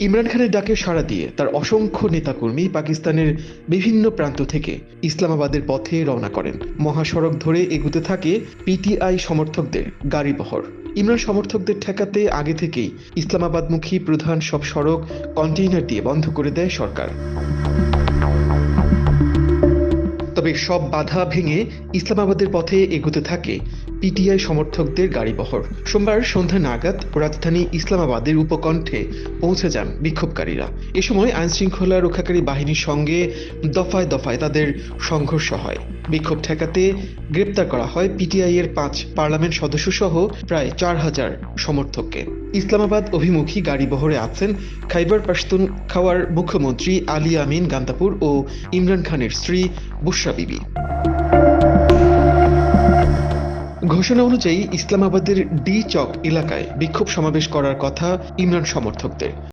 ইমরান খানের ডাকে সাড়া দিয়ে তার অসংখ্য নেতাকর্মী পাকিস্তানের বিভিন্ন প্রান্ত থেকে ইসলামাবাদের পথে রওনা করেন। মহাসড়ক ধরে এগুতে থাকে পিটিআই সমর্থকদের গাড়িবহর। ইমরান সমর্থকদের ঠেকাতে আগে থেকেই ইসলামাবাদমুখী প্রধান সব সড়ক কন্টেইনার দিয়ে বন্ধ করে দেয় সরকার। তবে সব বাধা ভেঙে ইসলামাবাদের পথে এগোতে থাকে পিটিআই সমর্থকদের গাড়িবহর। সোমবার সন্ধ্যা নাগাদ রাজধানী ইসলামাবাদের উপকণ্ঠে পৌঁছে যান বিক্ষোভকারীরা। এ সময় আইনশৃঙ্খলা রক্ষাকারী বাহিনীর সঙ্গে দফায় দফায় তাদের সংঘর্ষ হয়। বিক্ষোভ ঠেকাতে গ্রেপ্তার করা হয় পিটিআই এর 5 পার্লামেন্ট সদস্য সহ প্রায় 4,000 সমর্থককে। ইসলামাবাদ অভিমুখী গাড়িবহরে আছেন খাইবার পাখতুনখাওয়ার মুখ্যমন্ত্রী আলী আমিন গান্তাপুর ও ইমরান খানের স্ত্রী বুশরা বিবি। ঘোষণা অনুযায়ী ইসলামাবাদের ডি চক এলাকায় বিক্ষোভ সমাবেশ করার কথা ইমরান সমর্থকদের।